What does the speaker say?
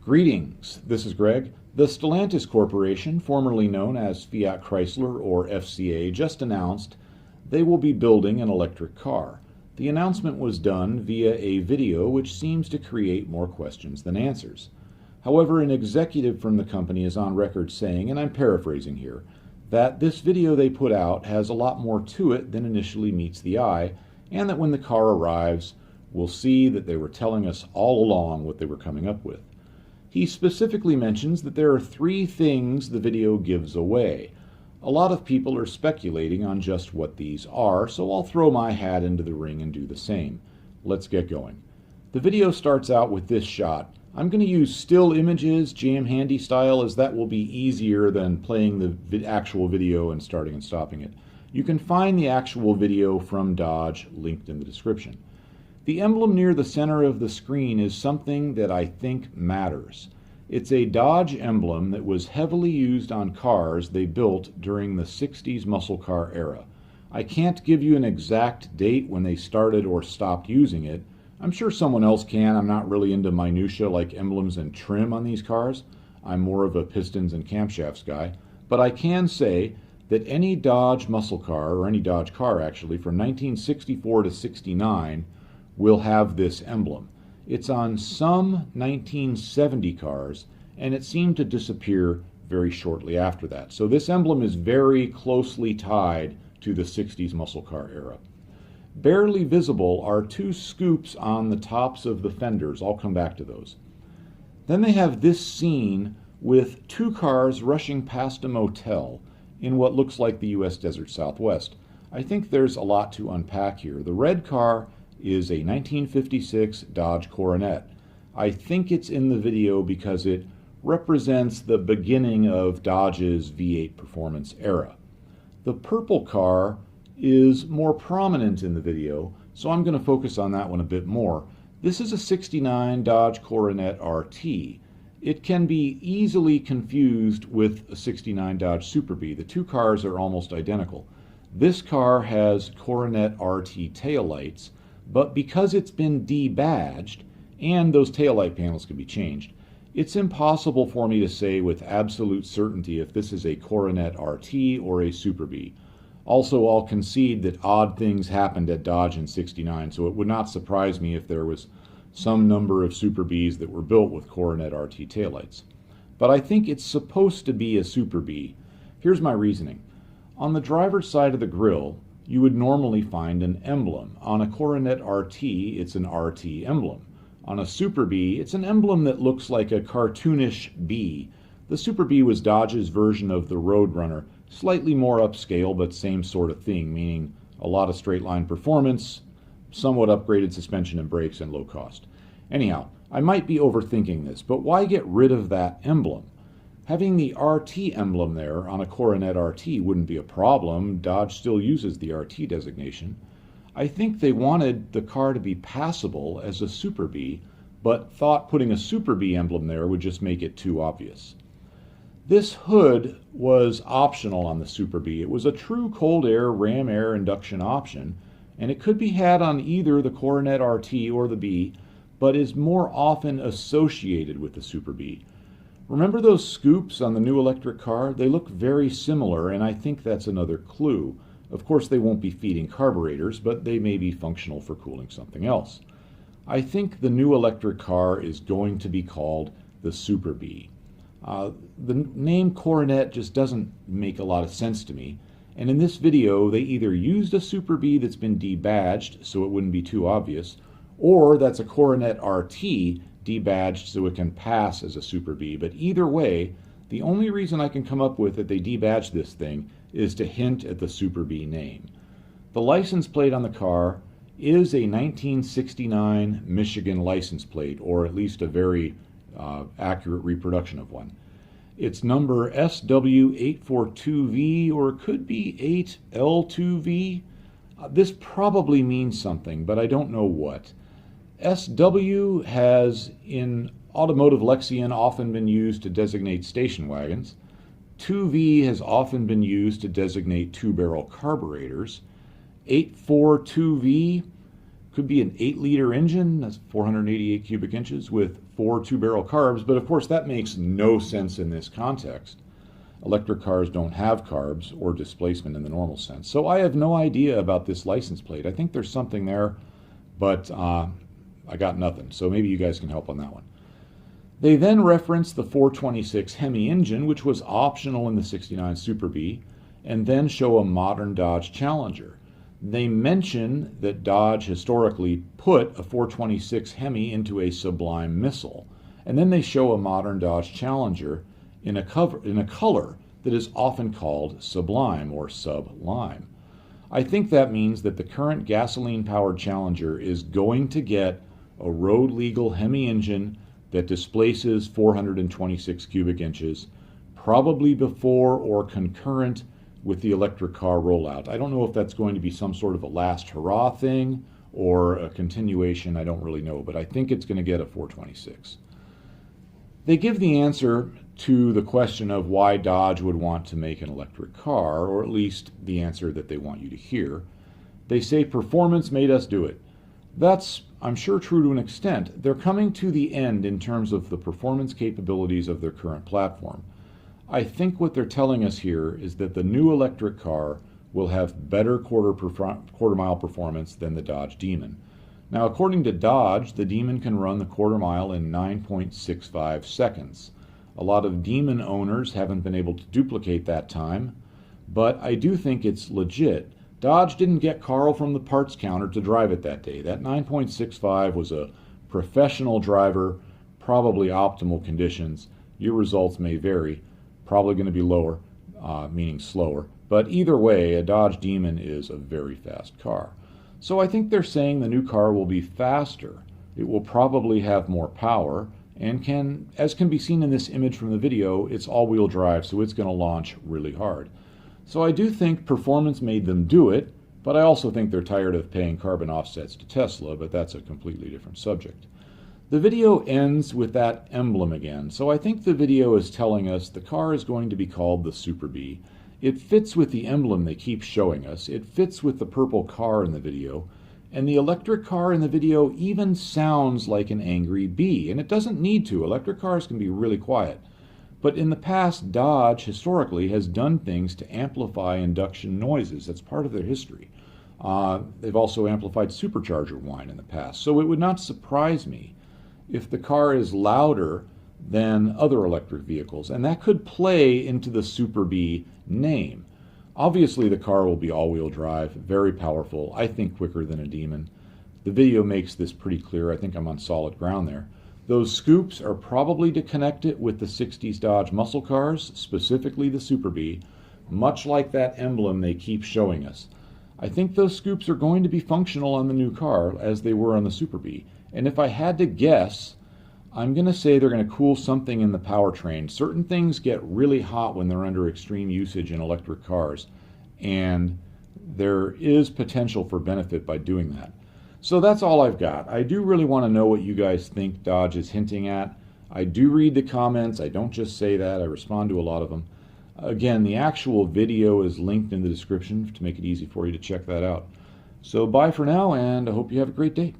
Greetings, this is Greg. The Stellantis Corporation, formerly known as Fiat Chrysler or FCA, just announced they will be building an electric car. The announcement was done via a video which seems to create more questions than answers. However, an executive from the company is on record saying, and I'm paraphrasing here, that this video they put out has a lot more to it than initially meets the eye, and that when the car arrives, we'll see that they were telling us all along what they were coming up with. He specifically mentions that there are 3 things the video gives away. A lot of people are speculating on just what these are, so I'll throw my hat into the ring and do the same. Let's get going. The video starts out with this shot. I'm going to use still images, jam handy style, as that will be easier than playing the actual video and starting and stopping it. You can find the actual video from Dodge linked in the description. The emblem near the center of the screen is something that I think matters. It's a Dodge emblem that was heavily used on cars they built during the 60s muscle car era. I can't give you an exact date when they started or stopped using it. I'm sure someone else can. I'm not really into minutia like emblems and trim on these cars. I'm more of a pistons and camshafts guy. But I can say that any Dodge muscle car, or any Dodge car actually, from 1964 to 69 will have this emblem. It's on some 1970 cars, and it seemed to disappear very shortly after that. So this emblem is very closely tied to the 60s muscle car era. Barely visible are 2 scoops on the tops of the fenders. I'll come back to those. Then they have this scene with 2 cars rushing past a motel in what looks like the U.S. Desert Southwest. I think there's a lot to unpack here. The red car is a 1956 Dodge Coronet. I think it's in the video because it represents the beginning of Dodge's V8 performance era. The purple car is more prominent in the video, so I'm going to focus on that one a bit more. This is a 69 Dodge Coronet RT. It can be easily confused with a 69 Dodge Super Bee. The 2 cars are almost identical. This car has Coronet RT taillights, but because it's been debadged, and those taillight panels can be changed, it's impossible for me to say with absolute certainty if this is a Coronet RT or a Super Bee. Also, I'll concede that odd things happened at Dodge in '69, so it would not surprise me if there was some number of Super Bees that were built with Coronet RT taillights. But I think it's supposed to be a Super Bee. Here's my reasoning. On the driver's side of the grille, you would normally find an emblem. On a Coronet RT, it's an RT emblem. On a Super Bee, it's an emblem that looks like a cartoonish bee. The Super Bee was Dodge's version of the Roadrunner, slightly more upscale, but same sort of thing, meaning a lot of straight line performance, somewhat upgraded suspension and brakes, and low cost. Anyhow, I might be overthinking this, but why get rid of that emblem? Having the RT emblem there on a Coronet RT wouldn't be a problem. Dodge still uses the RT designation. I think they wanted the car to be passable as a Super Bee, but thought putting a Super Bee emblem there would just make it too obvious. This hood was optional on the Super Bee. It was a true cold air ram air induction option, and it could be had on either the Coronet RT or the Bee, but is more often associated with the Super Bee. Remember those scoops on the new electric car? They look very similar, and I think that's another clue. Of course, they won't be feeding carburetors, but they may be functional for cooling something else. I think the new electric car is going to be called the Super Bee. The name Coronet just doesn't make a lot of sense to me, and in this video they either used a Super Bee that's been debadged so it wouldn't be too obvious, or that's a Coronet RT debadged so it can pass as a Super Bee. But either way, the only reason I can come up with that they debadged this thing is to hint at the Super Bee name. The license plate on the car is a 1969 Michigan license plate, or at least a very accurate reproduction of one. It's number SW842V, or it could be 8L2V. This probably means something, but I don't know what. SW has, in automotive lexicon, often been used to designate station wagons. 2V has often been used to designate 2-barrel carburetors. 842V could be an 8-liter engine, that's 488 cubic inches, with 4 two-barrel carbs, but of course that makes no sense in this context. Electric cars don't have carbs or displacement in the normal sense. So I have no idea about this license plate. I think there's something there, but I got nothing. So maybe you guys can help on that one. They then reference the 426 Hemi engine, which was optional in the 69 Super Bee, and then show a modern Dodge Challenger. They mention that Dodge historically put a 426 Hemi into a Sublime missile, and then they show a modern Dodge Challenger in a color that is often called Sublime or Sublime. I think that means that the current gasoline-powered Challenger is going to get a road-legal Hemi engine that displaces 426 cubic inches, probably before or concurrent with the electric car rollout. I don't know if that's going to be some sort of a last hurrah thing or a continuation. I don't really know, but I think it's going to get a 426. They give the answer to the question of why Dodge would want to make an electric car, or at least the answer that they want you to hear. They say performance made us do it. That's, I'm sure, true to an extent. They're coming to the end in terms of the performance capabilities of their current platform. I think what they're telling us here is that the new electric car will have better quarter mile performance than the Dodge Demon. Now, according to Dodge, the Demon can run the quarter mile in 9.65 seconds. A lot of Demon owners haven't been able to duplicate that time, but I do think it's legit. Dodge didn't get Carl from the parts counter to drive it that day. That 9.65 was a professional driver, probably optimal conditions. Your results may vary. Probably going to be lower, meaning slower. But either way, a Dodge Demon is a very fast car. So I think they're saying the new car will be faster. It will probably have more power, and as can be seen in this image from the video, it's all-wheel drive, so it's going to launch really hard. So I do think performance made them do it, but I also think they're tired of paying carbon offsets to Tesla, but that's a completely different subject. The video ends with that emblem again, so I think the video is telling us the car is going to be called the Super Bee. It fits with the emblem they keep showing us. It fits with the purple car in the video, and the electric car in the video even sounds like an angry bee, and it doesn't need to. Electric cars can be really quiet. But in the past, Dodge historically has done things to amplify induction noises. That's part of their history. They've also amplified supercharger whine in the past, so it would not surprise me if the car is louder than other electric vehicles, and that could play into the Super Bee name. Obviously, the car will be all-wheel drive, very powerful, I think quicker than a Demon. The video makes this pretty clear. I think I'm on solid ground there. Those scoops are probably to connect it with the 60s Dodge muscle cars, specifically the Super Bee, much like that emblem they keep showing us. I think those scoops are going to be functional on the new car as they were on the Super Bee. And if I had to guess, I'm going to say they're going to cool something in the powertrain. Certain things get really hot when they're under extreme usage in electric cars, and there is potential for benefit by doing that. So that's all I've got. I do really want to know what you guys think Dodge is hinting at. I do read the comments. I don't just say that. I respond to a lot of them. Again, the actual video is linked in the description to make it easy for you to check that out. So bye for now, and I hope you have a great day.